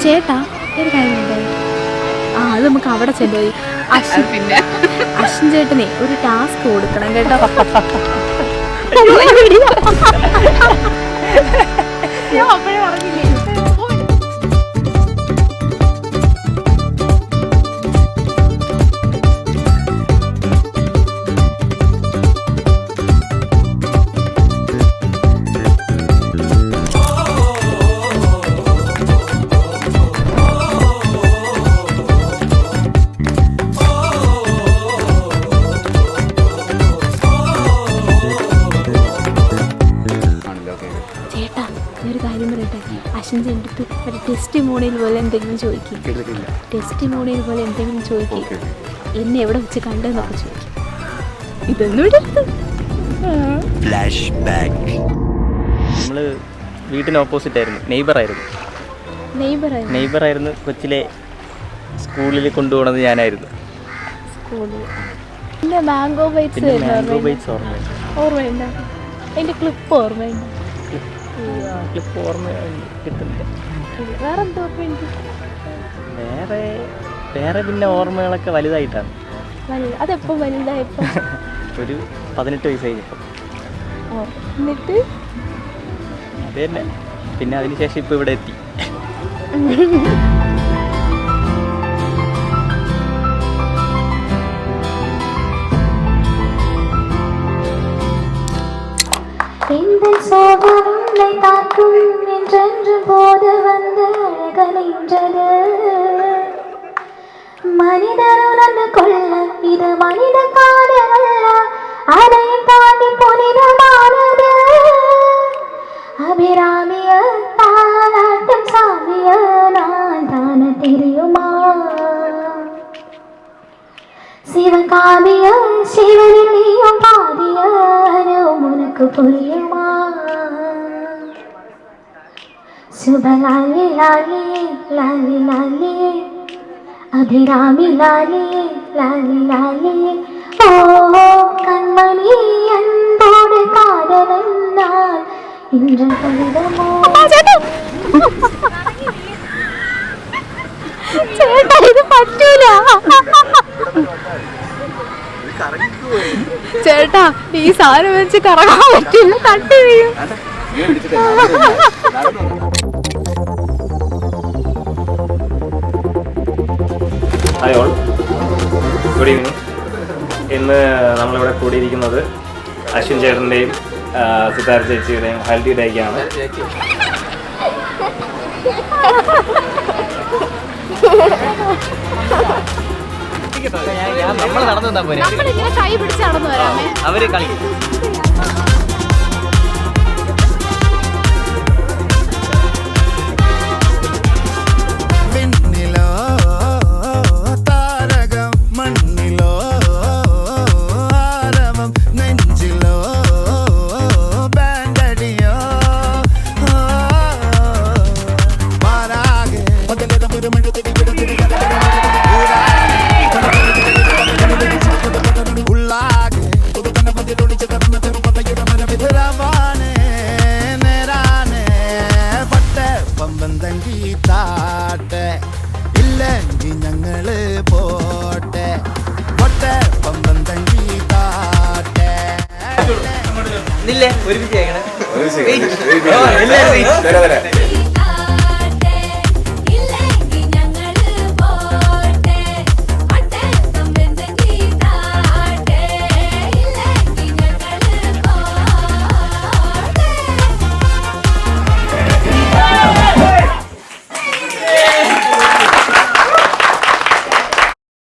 ചേട്ടാ ഒരു കാര്യമുണ്ട്. അത് നമുക്ക് അവിടെ ചെല്ലുപോയി അശ്വിൻ ചേട്ടനെ ഒരു ടാസ്ക് കൊടുക്കണം കേട്ടോ. ഞാൻ അപ്പോഴേ പറഞ്ഞില്ലേ. ഒരു കാര്യം പറയട്ടെ, അശ്വിൻ ചേട്ടത്ത് ഒരു ടെസ്റ്റ് മോണിയിൽ പോലെ എന്തെങ്കിലും ചോദിക്കും. ടെസ്റ്റ് മോണിയിൽ പോലെ എന്തെങ്കിലും ചോദിക്കും. എന്നെ എവിടെ വെച്ച് കണ്ടെന്നൊക്കെ ചോദിക്കും. ഇതൊന്നും ഇടരുത്. നമ്മള് വീട്ടിന് ഓപ്പോസിറ്റ് ആയിരുന്നു, നെയ്ബറായിരുന്നു. കൊച്ചിലെ സ്കൂളിൽ കൊണ്ടുപോകുന്നത് ഞാനായിരുന്നു. പിന്നെ മാംഗോ ബൈറ്റ്സ് ഓർമ്മയുണ്ട്. അതിന്റെ ക്ലിപ്പ് ഓർമ്മയുണ്ട്. കിട്ടുന്നില്ല. വേറെ പിന്നെ ഓർമ്മകളൊക്കെ വലുതായിട്ടാണ്. അതെപ്പോ വലുതായപ്പോ? ഒരു 18 വയസ്സ് കഴിഞ്ഞപ്പോ. എന്നിട്ട് അത് തന്നെ. പിന്നെ അതിനുശേഷം ഇപ്പൊ ഇവിടെ എത്തി. சோகங்களை தாக்கும் என்றென்று போது வந்து அழகலைன்றது. மனிதர் உணர்ந்து கொள்ள இது மனித காதமல்ல, அதையும் தாண்டி புனிதமானது. அபிராமிய தாலாட்டும் சாமிய நான் தான தெரியுமா? சிவகாமிய சிவனில் நீயும் பாதிய உனக்கு புரியுமா? சுபலாலி லாலி லாலி லாலி அபிராமி லாலி லாலி லாலி. ஓ கண்மணி அன்போடு காதலன் நான் இன்று கவிதமோ. ചേട്ടാ ഇത് പറ്റൂല ചേട്ടാ. ഈ സാധനം വെച്ച് കറങ്ങാൻ പറ്റില്ല, തട്ടി വീഴും. Hi all, good evening. ഇന്ന് നമ്മളിവിടെ കൂടിയിരിക്കുന്നത് അശ്വിൻ ചേട്ടൻ്റെയും സിതാര ചേച്ചിയുടെയും ഹൽദി ഡേക്കാണ്. നമ്മളിങ്ങനെ കൈ പിടിച്ച് നടന്നു വരാമേ. അവര് കളിക്കും. ഞങ്ങള് പോട്ടെ പൊട്ടെ പമ്പം തങ്കി താട്ടെ. ഒരുമിച്ച്